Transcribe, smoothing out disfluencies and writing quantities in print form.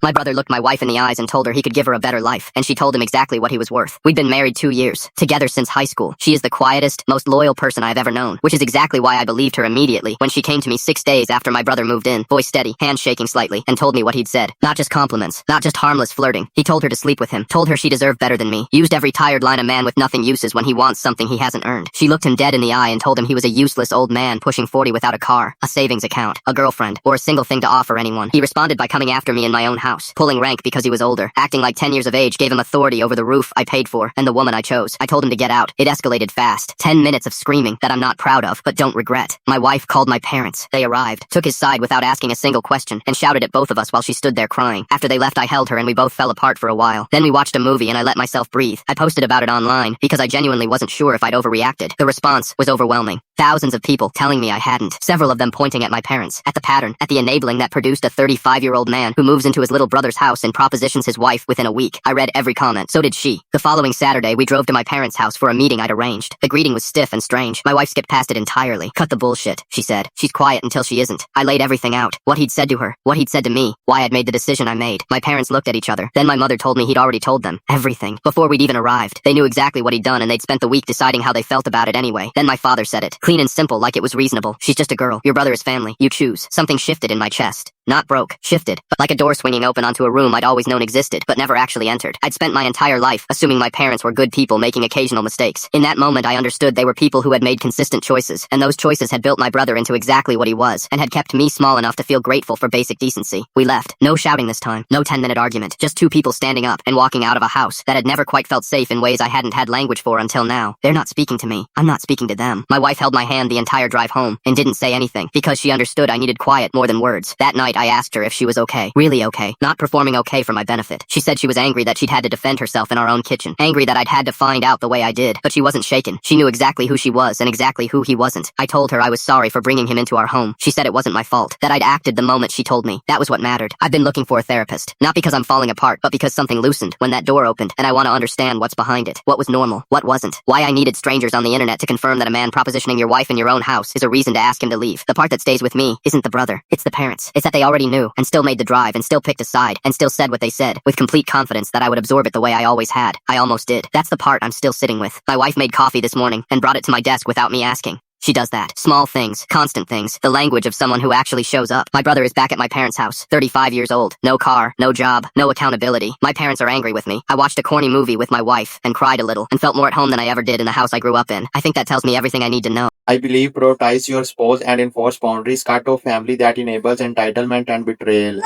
My brother looked my wife in the eyes and told her he could give her a better life, and she told him exactly what he was worth. We'd been married 2 years, together since high school. She is the quietest, most loyal person I have ever known, which is exactly why I believed her immediately when she came to me 6 days after my brother moved in, voice steady, hand shaking slightly, and told me what he'd said. Not just compliments, not just harmless flirting. He told her to sleep with him, told her she deserved better than me, used every tired line a man with nothing uses when he wants something he hasn't earned. She looked him dead in the eye and told him he was a useless old man pushing 40 without a car, a savings account, a girlfriend, or a single thing to offer anyone. He responded by coming after me in my own house, pulling rank because he was older, acting like 10 years of age gave him authority over the roof I paid for and the woman I chose. I told him to get out. It escalated fast. 10 minutes of screaming that I'm not proud of, but don't regret. My wife called my parents. They arrived, took his side without asking a single question, and shouted at both of us while she stood there crying. After they left, I held her and we both fell apart for a while. Then we watched a movie and I let myself breathe. I posted about it online because I genuinely wasn't sure if I'd overreacted. The response was overwhelming. Thousands of people telling me I hadn't. Several of them pointing at my parents, at the pattern, at the enabling that produced a 35-year-old man who moves into his little brother's house and propositions his wife within a week. I read every comment. So did she. The following Saturday, we drove to my parents' house for a meeting I'd arranged. The greeting was stiff and strange. My wife skipped past it entirely. Cut the bullshit, she said. She's quiet until she isn't. I laid everything out. What he'd said to her, what he'd said to me, why I'd made the decision I made. My parents looked at each other. Then my mother told me he'd already told them everything before we'd even arrived. They knew exactly what he'd done and they'd spent the week deciding how they felt about it anyway. Then my father said it, clean and simple, like it was reasonable. She's just a girl. Your brother is family. You choose. Something shifted in my chest. Not broke, shifted, but like a door swinging open onto a room I'd always known existed, but never actually entered. I'd spent my entire life assuming my parents were good people making occasional mistakes. In that moment, I understood they were people who had made consistent choices, and those choices had built my brother into exactly what he was, and had kept me small enough to feel grateful for basic decency. We left. No shouting this time. No 10-minute argument. Just two people standing up and walking out of a house that had never quite felt safe in ways I hadn't had language for until now. They're not speaking to me. I'm not speaking to them. My wife held my hand the entire drive home and didn't say anything because she understood I needed quiet more than words. That night, I asked her if she was okay. Really okay. Not performing okay for my benefit. She said she was angry that she'd had to defend herself in our own kitchen. Angry that I'd had to find out the way I did. But she wasn't shaken. She knew exactly who she was and exactly who he wasn't. I told her I was sorry for bringing him into our home. She said it wasn't my fault. That I'd acted the moment she told me. That was what mattered. I've been looking for a therapist. Not because I'm falling apart, but because something loosened when that door opened, and I want to understand what's behind it. What was normal? What wasn't? Why I needed strangers on the internet to confirm that a man propositioning your wife in your own house is a reason to ask him to leave. The part that stays with me isn't the brother. It's the parents. It's that they already knew and still made the drive and still picked a side and still said what they said with complete confidence that I would absorb it the way I always had. I almost did. That's the part I'm still sitting with. My wife made coffee this morning and brought it to my desk without me asking. She does that. Small things, constant things, the language of someone who actually shows up. My brother is back at my parents' house, 35 years old. No car, no job, no accountability. My parents are angry with me. I watched a corny movie with my wife and cried a little and felt more at home than I ever did in the house I grew up in. I think that tells me everything I need to know. I believe prioritize your spouse and enforce boundaries. Cut off family that enables entitlement and betrayal.